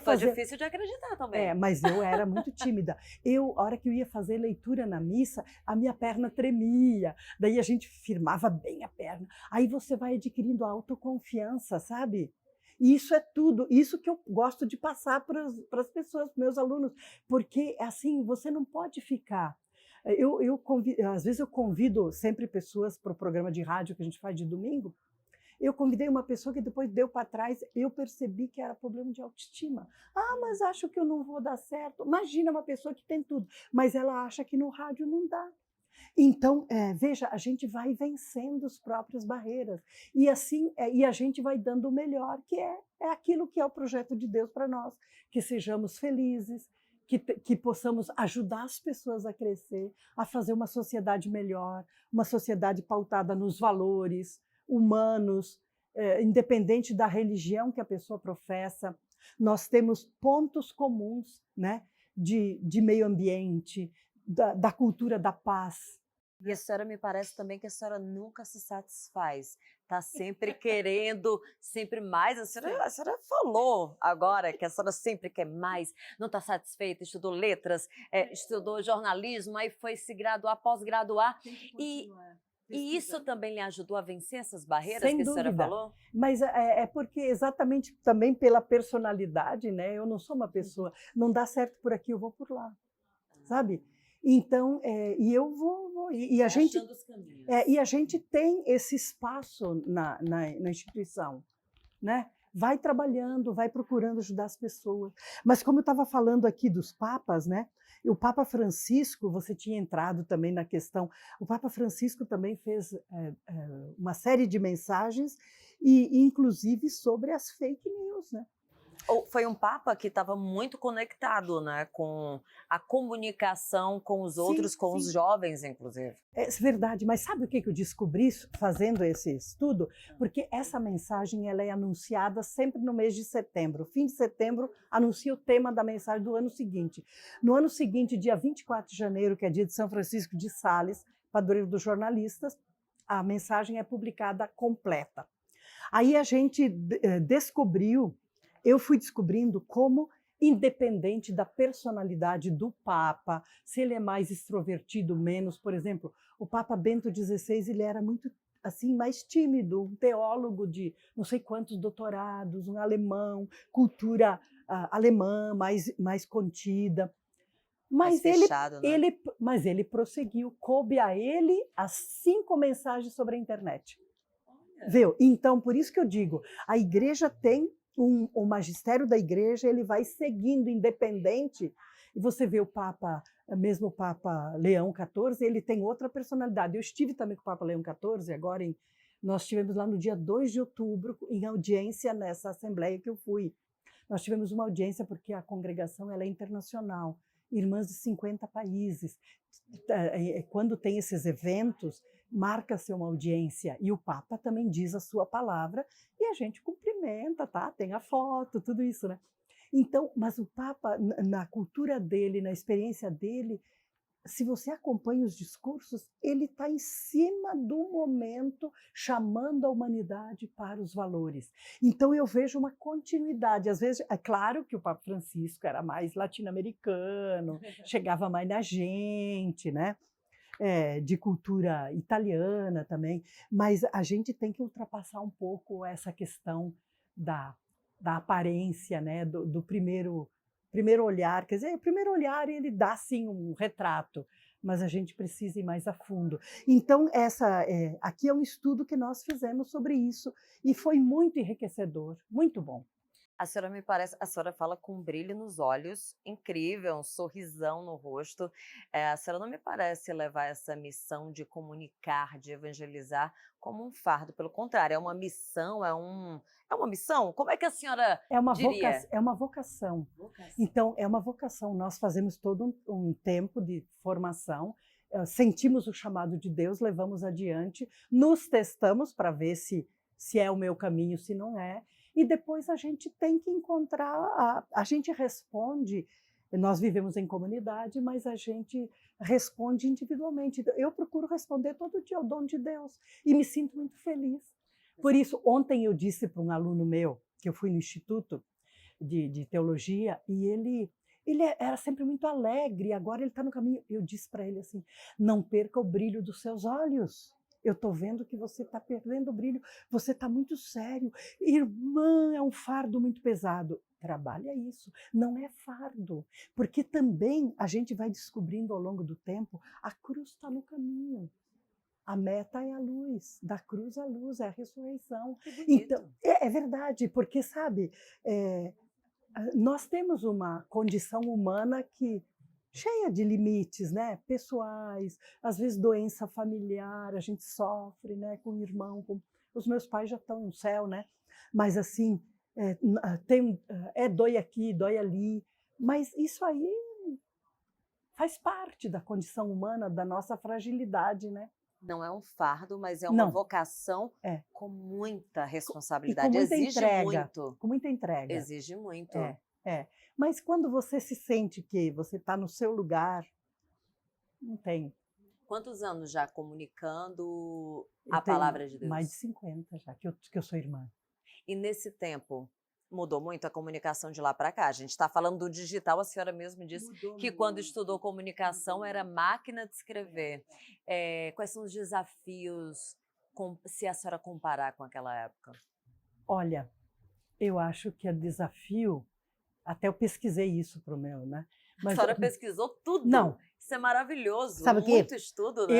Foi difícil de acreditar também. Mas eu era muito tímida. A hora que eu ia fazer leitura na missa, a minha perna tremia. Daí a gente firmava bem a perna. Aí você vai adquirindo autoconfiança, sabe? E isso é tudo, isso que eu gosto de passar para as pessoas, para meus alunos. Porque, assim, você não pode ficar... às vezes eu convido sempre pessoas para o programa de rádio que a gente faz de domingo. Eu convidei uma pessoa que depois deu para trás, eu percebi que era problema de autoestima. Ah, mas acho que eu não vou dar certo. Imagina uma pessoa que tem tudo, mas ela acha que no rádio não dá. Então, veja, a gente vai vencendo as próprias barreiras. E assim, e a gente vai dando o melhor, que é aquilo que é o projeto de Deus para nós. Que sejamos felizes, que possamos ajudar as pessoas a crescer, a fazer uma sociedade melhor, uma sociedade pautada nos valores humanos, independente da religião que a pessoa professa. Nós temos pontos comuns, né, de meio ambiente, da cultura da paz. E a senhora me parece também que a senhora nunca se satisfaz, está sempre querendo, sempre mais. A senhora falou agora que a senhora sempre quer mais, não está satisfeita, estudou letras, estudou jornalismo, aí foi se graduar, pós-graduar. E, e isso também lhe ajudou a vencer essas barreiras Sem que a senhora dúvida. falou? Mas é porque exatamente também pela personalidade, né? Eu não sou uma pessoa, não dá certo por aqui, eu vou por lá, sabe? Então, e eu vou e a gente Achando os caminhos. e a gente tem esse espaço na instituição, né? Vai trabalhando, vai procurando ajudar as pessoas. Mas como eu estava falando aqui dos papas, né? E o Papa Francisco, você tinha entrado também na questão, o Papa Francisco também fez uma série de mensagens, e inclusive sobre as fake news, né? Foi um papa que estava muito conectado, né, com a comunicação com os outros, com os jovens, inclusive. É verdade, mas sabe o que eu descobri fazendo esse estudo? Porque essa mensagem ela é anunciada sempre no mês de setembro. Fim de setembro anuncia o tema da mensagem do ano seguinte. No ano seguinte, dia 24 de janeiro, que é dia de São Francisco de Sales, padroeiro dos jornalistas, a mensagem é publicada completa. Aí a gente descobriu, eu fui descobrindo como, independente da personalidade do Papa, se ele é mais extrovertido, menos, por exemplo, o Papa Bento XVI, ele era muito assim mais tímido, um teólogo de não sei quantos doutorados, um alemão, cultura alemã mais contida. Mas mais fechado, né? mas ele prosseguiu, coube a ele as 5 mensagens sobre a internet. Viu? Então, por isso que eu digo, a igreja tem o magistério da igreja, ele vai seguindo independente, e você vê o Papa, mesmo o Papa Leão XIV, ele tem outra personalidade. Eu estive também com o Papa Leão XIV, agora nós estivemos lá no dia 2 de outubro, em audiência nessa assembleia que eu fui. Nós tivemos uma audiência porque a congregação ela é internacional, irmãs de 50 países. Quando tem esses eventos, marca-se uma audiência e o Papa também diz a sua palavra e a gente cumprimenta, tá? Tem a foto, tudo isso, né? Então, mas o Papa, na cultura dele, na experiência dele, se você acompanha os discursos, ele está em cima do momento, chamando a humanidade para os valores. Então eu vejo uma continuidade. Às vezes, é claro que o Papa Francisco era mais latino-americano, chegava mais na gente, né? De cultura italiana também, mas a gente tem que ultrapassar um pouco essa questão da aparência, né? do primeiro olhar. Quer dizer, o primeiro olhar ele dá sim um retrato, mas a gente precisa ir mais a fundo. Então, aqui é um estudo que nós fizemos sobre isso e foi muito enriquecedor, muito bom. A senhora me parece, a senhora fala com um brilho nos olhos, incrível, um sorrisão no rosto. A senhora não me parece levar essa missão de comunicar, de evangelizar como um fardo, pelo contrário, é uma missão, é uma missão? Como é que a senhora diria? É uma vocação. Então, é uma vocação. Nós fazemos todo um tempo de formação, sentimos o chamado de Deus, levamos adiante, nos testamos para ver se é o meu caminho, se não é. E depois a gente tem que encontrar, a gente responde, nós vivemos em comunidade, mas a gente responde individualmente. Eu procuro responder todo dia ao dom de Deus e me sinto muito feliz. Por isso, ontem eu disse para um aluno meu, que eu fui no Instituto de Teologia, e ele era sempre muito alegre, agora ele está no caminho. Eu disse para ele assim, não perca o brilho dos seus olhos. Eu estou vendo que você está perdendo o brilho, você está muito sério. Irmã, é um fardo muito pesado. Trabalha isso, não é fardo. Porque também a gente vai descobrindo ao longo do tempo, a cruz está no caminho. A meta é a luz, da cruz à luz, é a ressurreição. Então, é verdade, porque, sabe, nós temos uma condição humana que cheia de limites, né, pessoais, às vezes doença familiar, a gente sofre, né, com o irmão, os meus pais já estão no céu, né, mas assim, dói aqui, dói ali, mas isso aí faz parte da condição humana, da nossa fragilidade, né. Não é um fardo, mas é uma vocação com muita responsabilidade, com muita exige entrega, muito. Com muita entrega. Exige muito. Mas quando você se sente que você está no seu lugar, não tem. Quantos anos já comunicando Eu a tenho palavra de Deus? mais de 50 já, que eu sou irmã. E nesse tempo, mudou muito a comunicação de lá para cá? A gente está falando do digital, a senhora mesmo disse que quando estudou comunicação era máquina de escrever. Quais são os desafios, se a senhora comparar com aquela época? Olha, eu acho que é desafio, até eu pesquisei isso para o meu, né? A senhora pesquisou tudo? Não. Isso é maravilhoso, Sabe o quê? muito estudo, né?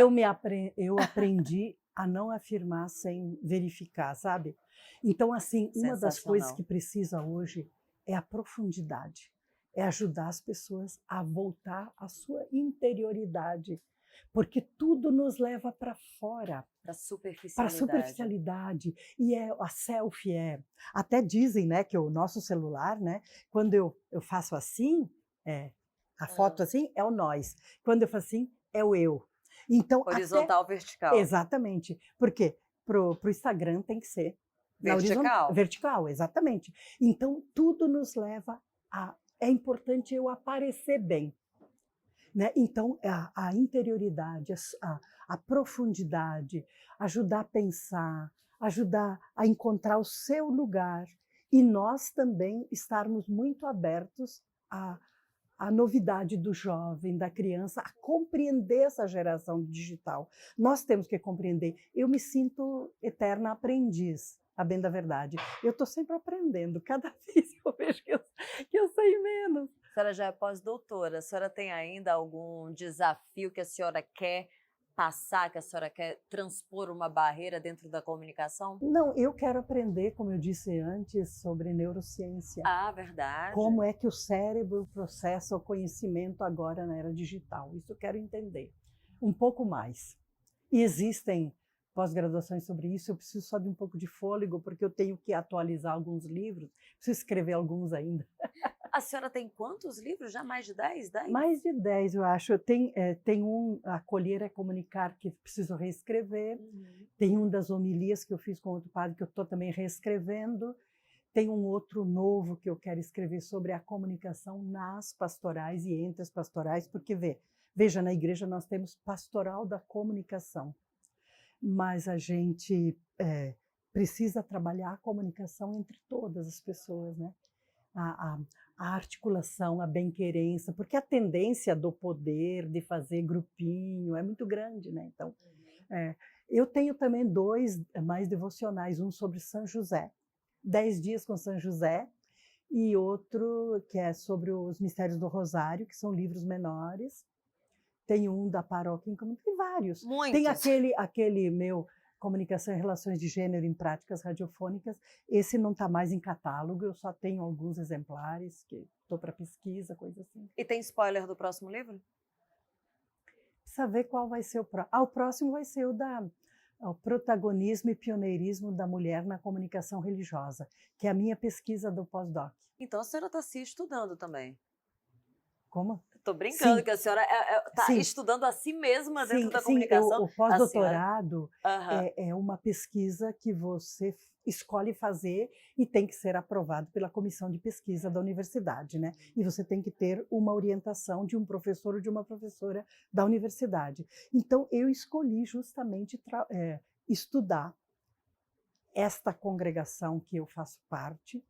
Eu aprendi a não afirmar sem verificar, sabe? Então, assim, uma das coisas que precisa hoje é a profundidade, é ajudar as pessoas a voltar à sua interioridade, porque tudo nos leva para fora. Para Para superficialidade. E a selfie até dizem, né, que o nosso celular, né, quando eu faço assim, a foto assim é o nós. Quando eu faço assim, é o eu. Então, horizontal, vertical. Exatamente. Porque pro Instagram tem que ser vertical. Vertical, exatamente. Então, tudo nos leva a... É importante eu aparecer bem. Né? Então, a interioridade, a profundidade, ajudar a pensar, ajudar a encontrar o seu lugar e nós também estarmos muito abertos à novidade do jovem, da criança, a compreender essa geração digital. Nós temos que compreender. Eu me sinto eterna aprendiz, a bem da verdade. Eu estou sempre aprendendo, cada vez eu vejo que eu sei menos. A senhora já é pós-doutora, a senhora tem ainda algum desafio que a senhora quer passar, que a senhora quer transpor uma barreira dentro da comunicação? Não, eu quero aprender, como eu disse antes, sobre neurociência. Ah, verdade. Como é que o cérebro processa o conhecimento agora na era digital. Isso eu quero entender um pouco mais. E existem pós-graduações sobre isso, eu preciso só de um pouco de fôlego, porque eu tenho que atualizar alguns livros, preciso escrever alguns ainda. A senhora tem quantos livros? Já mais de 10? 10? Mais de 10, eu acho. Tem um, Acolher é Comunicar, que preciso reescrever. Uhum. Tem um das homilias que eu fiz com outro padre, que eu estou também reescrevendo. Tem um outro novo que eu quero escrever sobre a comunicação nas pastorais e entre as pastorais, porque veja, na igreja nós temos pastoral da comunicação, mas a gente precisa trabalhar a comunicação entre todas as pessoas, né? A articulação, a bem-querença, porque a tendência do poder, de fazer grupinho, é muito grande, né? Então, eu tenho também 2 mais devocionais, um sobre São José, 10 dias com São José, e outro que é sobre os Mistérios do Rosário, que são livros menores. Tem um da Paróquia em Comum, tem vários. Muitos. Tem aquele meu... Comunicação e Relações de Gênero em Práticas Radiofônicas. Esse não está mais em catálogo, eu só tenho alguns exemplares que estou para pesquisa, coisa assim. E tem spoiler do próximo livro? Precisa ver qual vai ser o próximo. O próximo vai ser o protagonismo e pioneirismo da mulher na comunicação religiosa, que é a minha pesquisa do pós-doc. Então a senhora está se estudando também. Como? Estou brincando, Sim. que a senhora está estudando a si mesma dentro da comunicação. O pós-doutorado senhora... é uma pesquisa que você escolhe fazer e tem que ser aprovado pela comissão de pesquisa da universidade, né? E você tem que ter uma orientação de um professor ou de uma professora da universidade. Então, eu escolhi justamente estudar esta congregação que eu faço parte.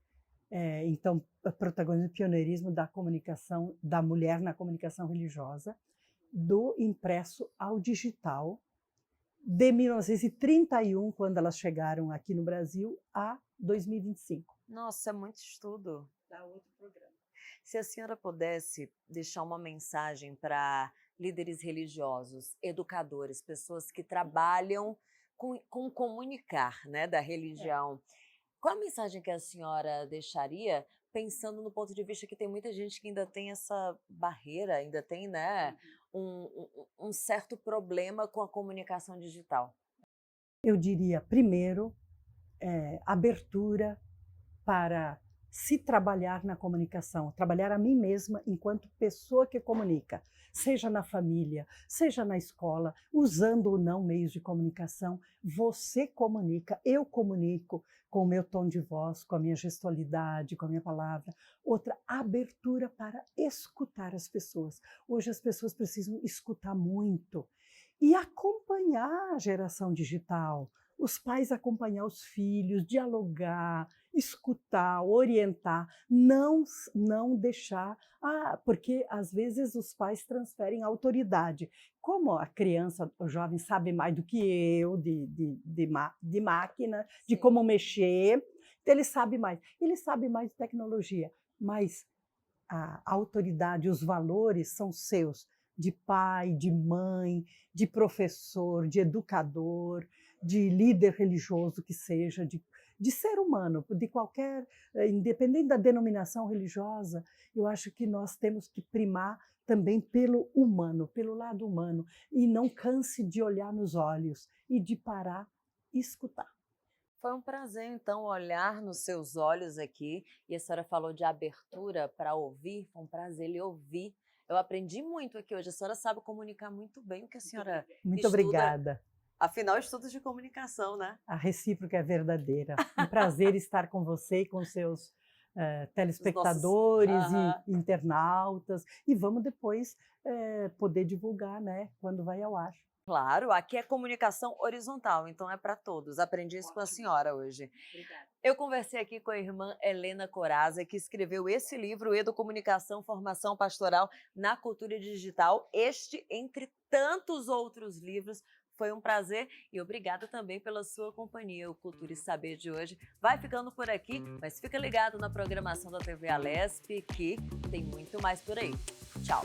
Então, protagonismo e pioneirismo da comunicação da mulher na comunicação religiosa, do impresso ao digital, de 1931, quando elas chegaram aqui no Brasil, a 2025. Nossa, é muito estudo. Dá outro programa. Se a senhora pudesse deixar uma mensagem para líderes religiosos, educadores, pessoas que trabalham com comunicar, né, da religião, qual a mensagem que a senhora deixaria, pensando no ponto de vista que tem muita gente que ainda tem essa barreira, ainda tem, né, um certo problema com a comunicação digital? Eu diria, primeiro, abertura para se trabalhar na comunicação, trabalhar a mim mesma enquanto pessoa que comunica, seja na família, seja na escola, usando ou não meios de comunicação, você comunica, eu comunico com o meu tom de voz, com a minha gestualidade, com a minha palavra. Outra, abertura para escutar as pessoas. Hoje as pessoas precisam escutar muito. e acompanhar a geração digital. Os pais acompanhar os filhos, dialogar, escutar, orientar, não deixar, porque às vezes os pais transferem autoridade. Como a criança, o jovem sabe mais do que eu de máquina, de como mexer, então ele sabe mais de tecnologia, mas a autoridade, os valores são seus, de pai, de mãe, de professor, de educador, de líder religioso que seja, de ser humano, de qualquer, independente da denominação religiosa, eu acho que nós temos que primar também pelo humano, pelo lado humano, e não canse de olhar nos olhos e de parar e escutar. Foi um prazer, então, olhar nos seus olhos aqui, e a senhora falou de abertura para ouvir, foi um prazer lhe ouvir. Eu aprendi muito aqui hoje, a senhora sabe comunicar muito bem o que a senhora Muito estuda. obrigada. Afinal, estudos de comunicação, né? A recíproca é verdadeira. Um prazer estar com você e com seus telespectadores e internautas. E vamos depois poder divulgar, né, quando vai ao ar. Claro, aqui é comunicação horizontal, então é para todos. Aprendi isso com a senhora hoje. Obrigada. Eu conversei aqui com a irmã Helena Corazza, que escreveu esse livro, Educomunicação, Formação Pastoral na Cultura Digital. Este, entre tantos outros livros, foi um prazer e obrigada também pela sua companhia. O Cultura e Saber de hoje vai ficando por aqui, mas fica ligado na programação da TV Alesp, que tem muito mais por aí. Tchau!